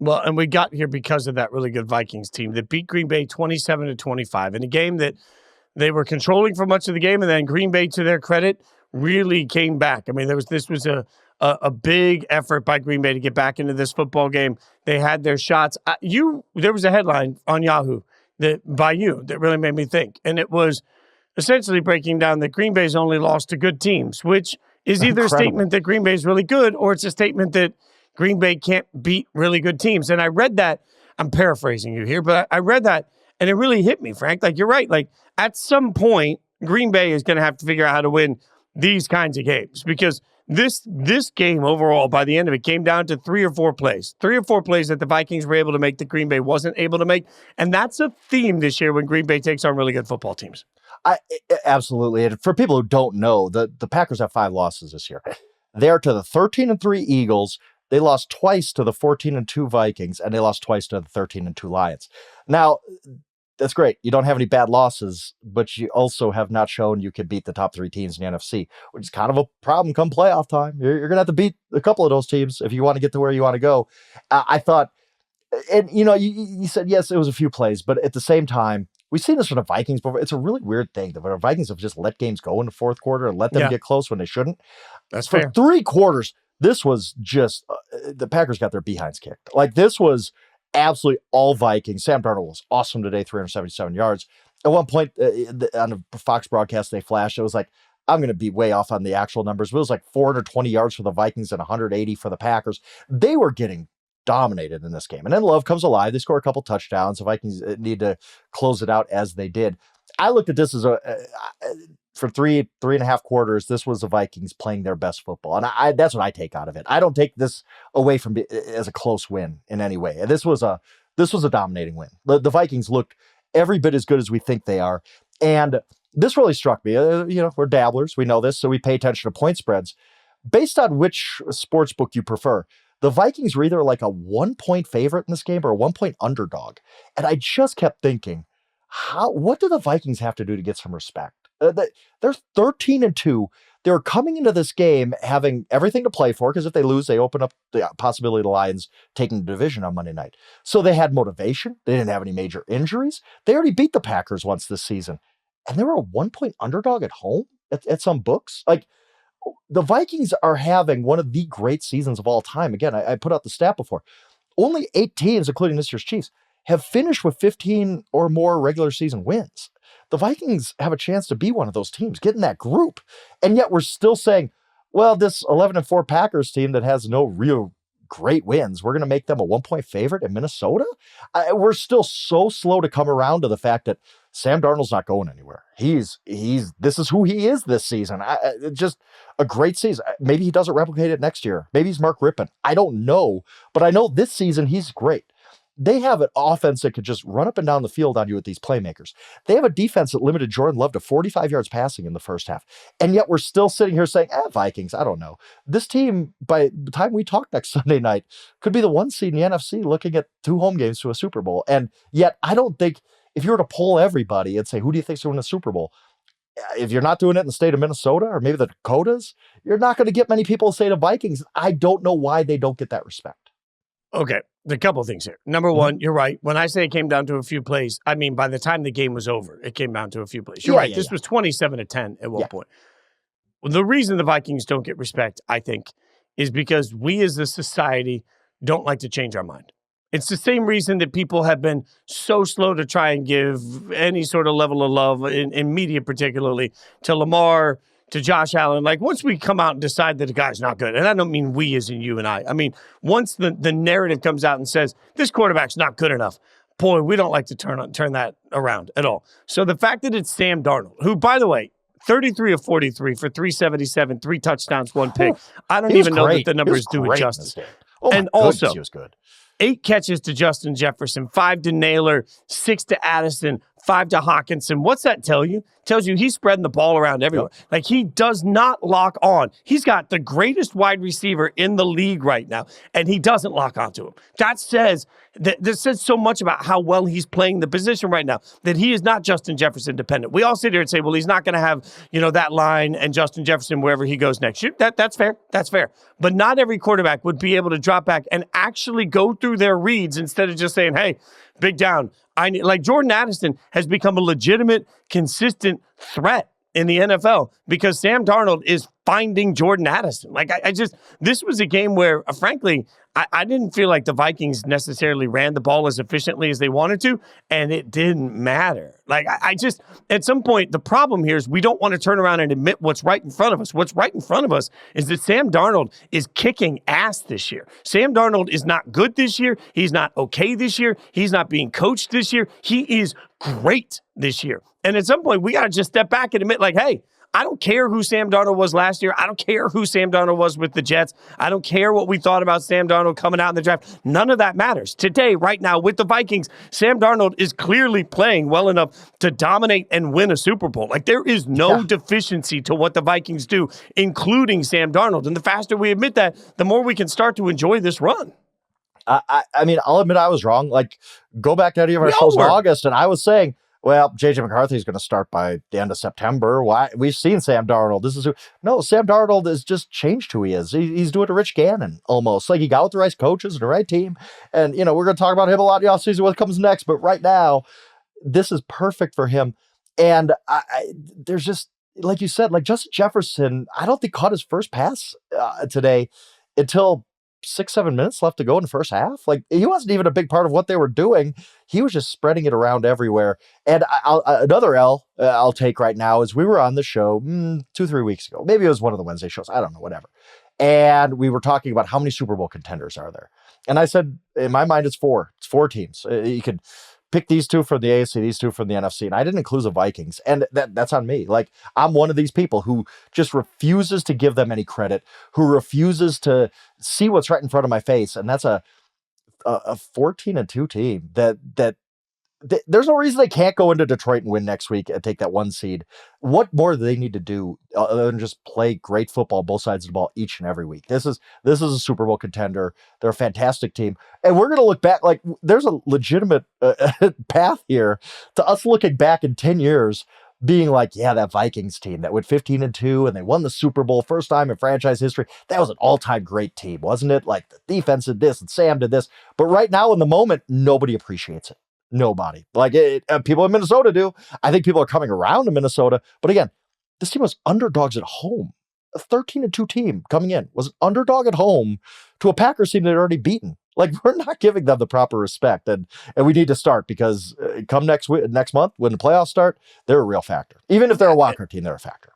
Well, and we got here because of that really good Vikings team that beat Green Bay 27-25 in a game that they were controlling for much of the game, and then Green Bay, to their credit, really came back. I mean, this was a big effort by Green Bay to get back into this football game. They had their shots. There was a headline on Yahoo that really made me think, and it was essentially breaking down that Green Bay's only lost to good teams, which is either a statement that Green Bay's really good, or it's a statement that Green Bay can't beat really good teams. And I read that. I'm paraphrasing you here, but I read that, and it really hit me, Frank. Like, you're right. Like, at some point, Green Bay is going to have to figure out how to win these kinds of games, because this game overall, by the end of it, came down to 3 or 4 plays. 3 or 4 plays that the Vikings were able to make that Green Bay wasn't able to make. And that's a theme this year when Green Bay takes on really good football teams. Absolutely. And for people who don't know, the Packers have 5 losses this year. They're to the 13-3 Eagles. They lost twice to the 14-2 Vikings, and they lost twice to the 13-2 Lions. Now, that's great. You don't have any bad losses, but you also have not shown you can beat the top 3 teams in the NFC, which is kind of a problem come playoff time. You're going to have to beat a couple of those teams if you want to get to where you want to go. I thought, and you said, yes, it was a few plays, but at the same time, we've seen this from the Vikings before. It's a really weird thing that the Vikings have just let games go in the fourth quarter and let them get close when they shouldn't. That's fair. For 3 quarters, this was just, the Packers got their behinds kicked. Like, this was absolutely all Vikings. Sam Darnold was awesome today, 377 yards. At one point on the Fox broadcast, they flashed. It was like, I'm going to be way off on the actual numbers, but it was like 420 yards for the Vikings and 180 for the Packers. They were getting dominated in this game. And then Love comes alive. They score a couple touchdowns. The Vikings need to close it out as they did. I looked at this as for 3.5 quarters, this was the Vikings playing their best football. And that's what I take out of it. I don't take this away from as a close win in any way. This was a dominating win. The Vikings looked every bit as good as we think they are. And this really struck me. We're dabblers. We know this, so we pay attention to point spreads. Based on which sports book you prefer, the Vikings were either like a 1-point favorite in this game or a 1-point underdog. And I just kept thinking, what do the Vikings have to do to get some respect? They're 13-2. They're coming into this game having everything to play for, because if they lose, they open up the possibility of the Lions taking the division on Monday night. So they had motivation. They didn't have any major injuries. They already beat the Packers once this season. And they were a 1-point underdog at home at some books. Like, the Vikings are having one of the great seasons of all time. Again, I put out the stat before. Only 8 teams, including this year's Chiefs, have finished with 15 or more regular season wins. The Vikings have a chance to be one of those teams, get in that group. And yet we're still saying, well, this 11-4 Packers team that has no real great wins, we're going to make them a 1-point favorite in Minnesota? We're still so slow to come around to the fact that Sam Darnold's not going anywhere. This is who he is this season. Just a great season. Maybe he doesn't replicate it next year. Maybe he's Mark Rippon. I don't know. But I know this season he's great. They have an offense that could just run up and down the field on you with these playmakers. They have a defense that limited Jordan Love to 45 yards passing in the first half. And yet we're still sitting here saying, Vikings, I don't know. This team, by the time we talk next Sunday night, could be the 1 seed in the NFC looking at 2 home games to a Super Bowl. And yet I don't think, if you were to poll everybody and say, who do you think's going to win the Super Bowl? If you're not doing it in the state of Minnesota or maybe the Dakotas, you're not going to get many people to say the Vikings. I don't know why they don't get that respect. Okay, a couple of things here. Number one, you're right. When I say it came down to a few plays, I mean by the time the game was over, it came down to a few plays. You're right. This was 27-10 at one point. Well, the reason the Vikings don't get respect, I think, is because we as a society don't like to change our mind. It's the same reason that people have been so slow to try and give any sort of level of love, in media particularly, to Lamar, to Josh Allen. Like, once we come out and decide that a guy's not good, and I don't mean we as in you and I mean, once the narrative comes out and says, this quarterback's not good enough, boy, we don't like to turn that around at all. So the fact that it's Sam Darnold, who, by the way, 33 of 43 for 377, 3 touchdowns, 1 pick. I don't even know that the numbers do it justice. And also, he was good. 8 catches to Justin Jefferson, 5 to Naylor, 6 to Addison, 5 to Hawkinson. What's that tell you? Tells you he's spreading the ball around everywhere. Yep. Like, he does not lock on. He's got the greatest wide receiver in the league right now, and he doesn't lock onto him. That says so much about how well he's playing the position right now, that he is not Justin Jefferson dependent. We all sit here and say, well, he's not going to have, that line and Justin Jefferson wherever he goes next. That's fair. That's fair. But not every quarterback would be able to drop back and actually go through their reads instead of just saying, hey, big down. Like Jordan Addison has become a legitimate, consistent threat in the NFL because Sam Darnold is finding Jordan Addison. Like, this was a game where, frankly, I didn't feel like the Vikings necessarily ran the ball as efficiently as they wanted to, and it didn't matter. Like, at some point, the problem here is we don't want to turn around and admit what's right in front of us. What's right in front of us is that Sam Darnold is kicking ass this year. Sam Darnold is not good this year. He's not okay this year. He's not being coached this year. He is great this year. And at some point, we got to just step back and admit, like, hey, I don't care who Sam Darnold was last year. I don't care who Sam Darnold was with the Jets. I don't care what we thought about Sam Darnold coming out in the draft. None of that matters. Today, right now, with the Vikings, Sam Darnold is clearly playing well enough to dominate and win a Super Bowl. Like, there is no deficiency to what the Vikings do, including Sam Darnold. And the faster we admit that, the more we can start to enjoy this run. I mean, I'll admit I was wrong. Like, go back to any of our shows in August, and I was saying, well, J.J. McCarthy is going to start by the end of September. Why? We've seen Sam Darnold. Sam Darnold has just changed who he is. He's doing a Rich Gannon almost. Like, he got with the right coaches and the right team. And, we're going to talk about him a lot in the offseason, what comes next. But right now, this is perfect for him. And there's just, like you said, like Justin Jefferson, I don't think caught his first pass today until 6-7 minutes left to go in the first half. Like, he wasn't even a big part of what they were doing. He was just spreading it around everywhere. And another L I'll take right now is we were on the show 2-3 weeks ago. Maybe it was one of the Wednesday shows. I don't know, whatever. And we were talking about how many Super Bowl contenders are there. And I said, in my mind, it's 4. It's 4 teams. You could pick these 2 from the AFC, these 2 from the NFC. And I didn't include the Vikings. And that's on me. Like, I'm one of these people who just refuses to give them any credit, who refuses to see what's right in front of my face. And that's a 14-2 team that there's no reason they can't go into Detroit and win next week and take that 1 seed. What more do they need to do other than just play great football, both sides of the ball, each and every week? This is a Super Bowl contender. They're a fantastic team. And we're going to look back, like, there's a legitimate path here to us looking back in 10 years being like, yeah, that Vikings team that went 15-2 and they won the Super Bowl first time in franchise history. That was an all-time great team, wasn't it? Like, the defense did this and Sam did this. But right now in the moment, nobody appreciates it. Nobody. Like, people in Minnesota do. I think people are coming around to Minnesota. But again, this team was underdogs at home. A 13-2 team coming in was an underdog at home to a Packers team they'd already beaten. Like, we're not giving them the proper respect. And we need to start because come next month, when the playoffs start, they're a real factor. Even if they're a wildcard team, they're a factor.